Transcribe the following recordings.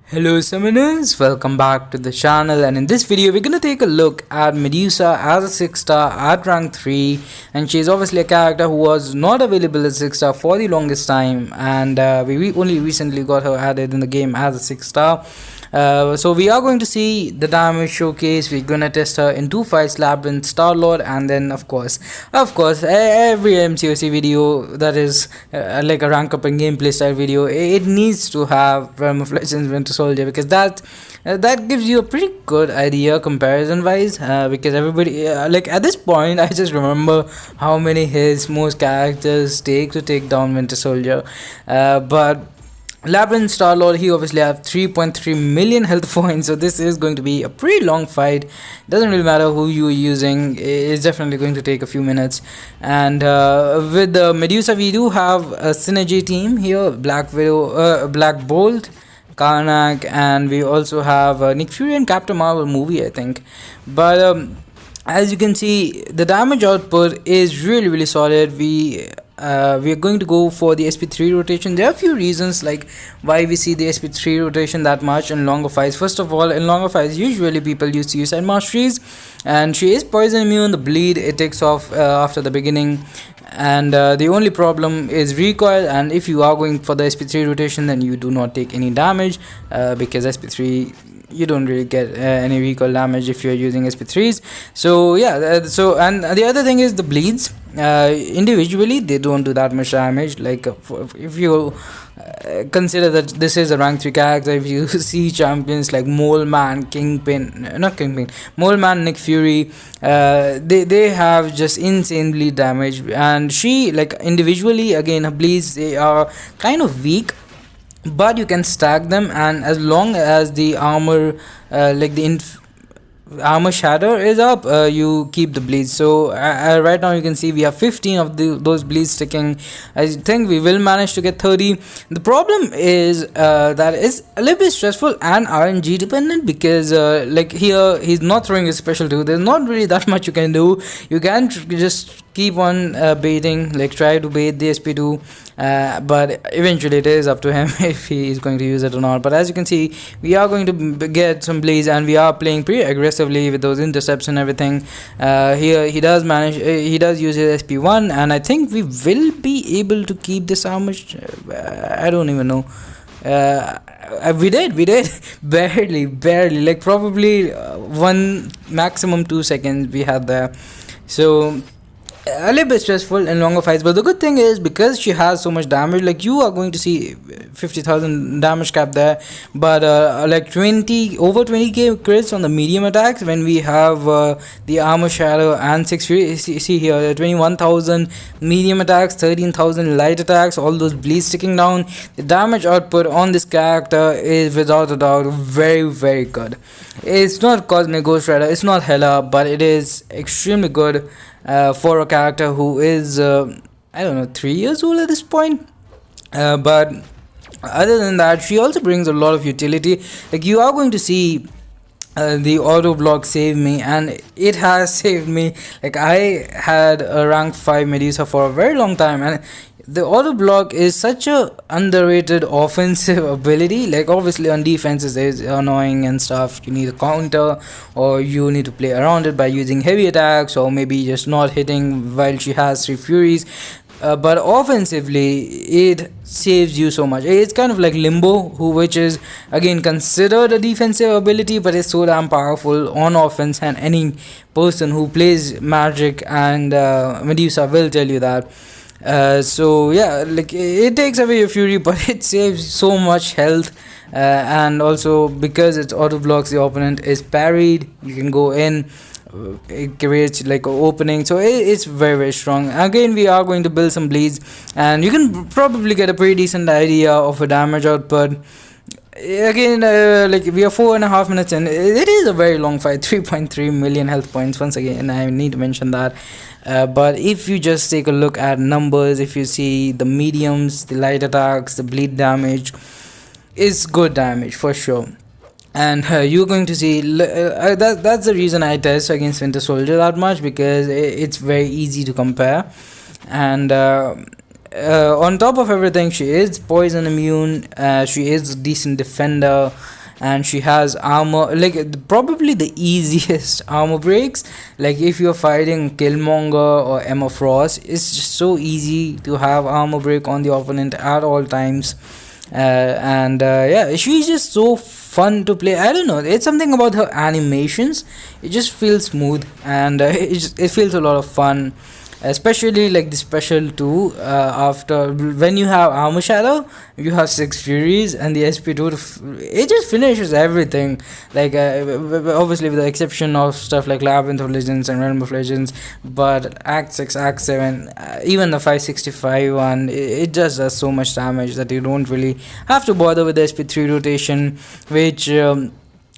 Hello summoners, welcome back to the channel, and in this video we're gonna take a look at Medusa as a 6 star at rank 3, and she's obviously a character who was not available as 6 star for the longest time, and we only recently got her added in the game as a 6 star. So we are going to see the damage showcase. We're gonna test her in two fights, Labyrinth, Star-Lord, and then of course, every MCOC video that is like a rank up and gameplay style video, it needs to have Realm of Legends Winter Soldier, because that gives you a pretty good idea comparison wise. Because everybody like at this point, I just remember how many hits most characters take to take down Winter Soldier, but Labyrinth Star-Lord, he obviously have 3.3 million health points, so this is going to be a pretty long fight. Doesn't really matter who you're using, it's definitely going to take a few minutes. And with the Medusa, we do have a synergy team here: Black Widow, Black Bolt, Karnak, and we also have Nick Fury and Captain Marvel movie, I think. But as you can see, the damage output is really solid. We are going to go for the SP3 rotation. There are a few reasons like why we see the SP3 rotation that much in longer fights. First of all, in longer fights, usually people use suicide masteries, and she is poison immune. The bleed, it takes off after the beginning, and the only problem is recoil. And if you are going for the SP3 rotation, then you do not take any damage, because SP3, you don't really get any recoil damage if you're using SP3s. So yeah, and the other thing is the bleeds. Individually they don't do that much damage. Like if you consider that this is a rank 3 character, if you see champions like Mole Man, Mole Man, Nick Fury, they have just insane bleed damage, and she, like, individually, again, her bleeds, they are kind of weak, but you can stack them, and as long as the armor, like the armor shatter is up, you keep the bleeds. So right now you can see we have 15 of those bleeds sticking. I think we will manage to get 30. The problem is that it's a little bit stressful and RNG dependent, because like here he's not throwing a special 2. There's not really that much you can do. You can just keep on baiting, like try to bait the SP2, but eventually it is up to him if he is going to use it or not. But as you can see, we are going to get some bleeds, and we are playing pretty aggressively with those intercepts and everything. Here he does manage, he does use his SP1, and I think we will be able to keep this armor. I don't even know. We did barely, like probably 1 maximum 2 seconds we had there. So a little bit stressful in longer fights, but the good thing is, because she has so much damage, like you are going to see 50,000 damage cap there, but like over 20k crits on the medium attacks when we have the armor shadow and 6 fury. See here, 21,000 medium attacks, 13,000 light attacks, all those bleeds sticking down. The damage output on this character is without a doubt very good. It's not Cosmic Ghost Rider, it's not Hela, but it is extremely good for a character who is I don't know, 3 years old at this point. But other than that, she also brings a lot of utility. Like you are going to see the auto block save me, and it has saved me. Like I had a rank 5 Medusa for a very long time, and the auto block is such a underrated offensive ability. Like obviously on defenses it's annoying and stuff, you need a counter, or you need to play around it by using heavy attacks, or maybe just not hitting while she has 3 furies. But offensively it saves you so much. It's kind of like Limbo, which is again considered a defensive ability, but it's so damn powerful on offense, and any person who plays Magic and Medusa will tell you that. So yeah, like it takes away your fury, but it saves so much health, and also because it auto blocks, the opponent is parried, you can go in, it creates like an opening, so it's very strong. Again, we are going to build some bleeds, and you can probably get a pretty decent idea of a damage output. Again, like we are 4.5 minutes in. It is a very long fight, 3.3 million health points. Once again, I need to mention that. But if you just take a look at numbers, if you see the mediums, the light attacks, the bleed damage, is good damage for sure. And you're going to see that's the reason I test against Winter Soldier that much, because it's very easy to compare. And on top of everything, she is poison immune. She is a decent defender, and she has armor, like probably the easiest armor breaks. Like if you're fighting Killmonger or Emma Frost, it's just so easy to have armor break on the opponent at all times. And yeah, she's just so fun to play. I don't know, it's something about her animations. It just feels smooth, and it feels a lot of fun, especially like the special 2. After when you have armor shadow, you have 6 furies, and the sp2 it just finishes everything. Like obviously with the exception of stuff like Labyrinth of Legends and Realm of Legends, but act 6, act 7, even the 565 one, it just does so much damage that you don't really have to bother with the sp3 rotation, which the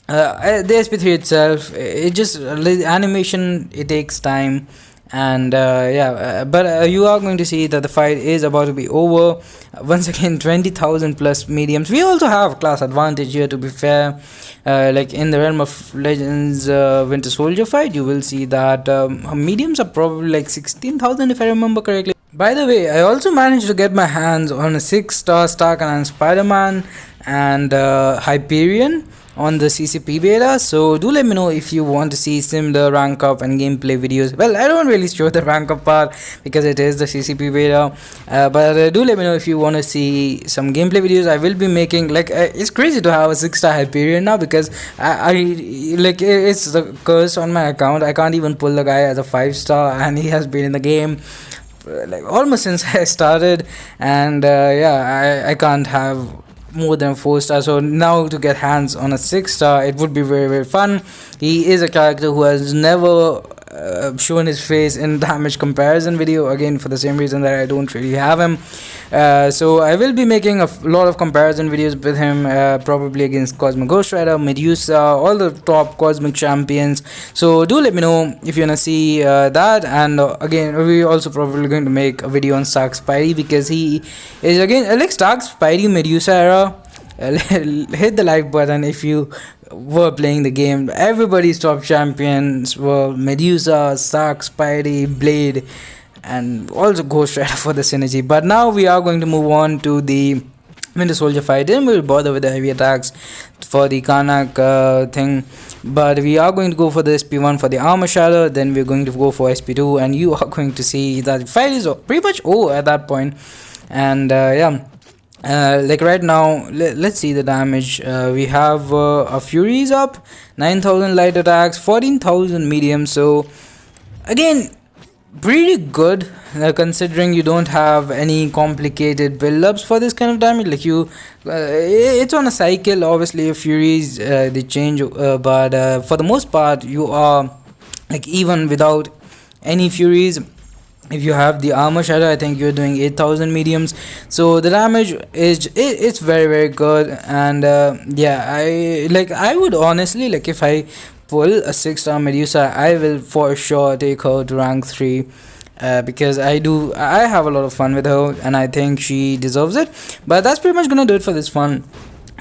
sp3 itself, it just the animation, it takes time. And yeah, but you are going to see that the fight is about to be over. Once again, 20,000 plus mediums. We also have class advantage here, to be fair. Like in the Realm of Legends Winter Soldier fight, you will see that mediums are probably like 16,000 if I remember correctly. By the way, I also managed to get my hands on a 6-star Stark and Spider-Man and Hyperion on the CCP beta, so do let me know if you want to see similar rank up and gameplay videos. Well, I don't really show the rank up part because it is the CCP beta, but do let me know if you want to see some gameplay videos. I will be making, like, it's crazy to have a 6-star Hyperion now, because I like, it's the curse on my account. I can't even pull the guy as a 5-star, and he has been in the game like almost since I started, and yeah, I can't have more than 4 stars. So now to get hands on a 6-star, it would be very, very fun. He is a character who has never shown his face in damage comparison video, again for the same reason that I don't really have him. So I will be making a lot of comparison videos with him, probably against Cosmic Ghost Rider, Medusa, all the top cosmic champions. So do let me know if you wanna see that. And again, we're also probably going to make a video on Stark Spidey, because he is, again, like Stark Spidey Medusa era. Hit the like button if you were playing the game. Everybody's top champions were Medusa, Stark, Spidey, Blade, and also Ghost Rider for the synergy. But now we are going to move on to the Winter Soldier fight. Then we'll bother with the heavy attacks for the Karnak thing, but we are going to go for the SP1 for the armor shadow. Then we're going to go for SP2, and you are going to see that the fight is pretty much over at that point. And yeah, like right now, let's see the damage. We have a Furies up, 9,000 light attacks, 14,000 medium. So again, pretty good, considering you don't have any complicated build-ups for this kind of damage. Like you, it's on a cycle. Obviously, Furies they change, but for the most part, you are like, even without any Furies, if you have the armor shadow, I think you're doing 8,000 mediums. So the damage is, it's very, very good. And yeah, I would honestly, like, if I pull a 6-star Medusa, I will for sure take her to rank 3, because I have a lot of fun with her, and I think she deserves it. But that's pretty much gonna do it for this one.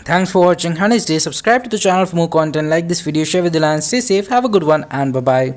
Thanks for watching. Have a nice day. Subscribe to the channel for more content. Like this video, share with the line, stay safe, have a good one, and bye bye.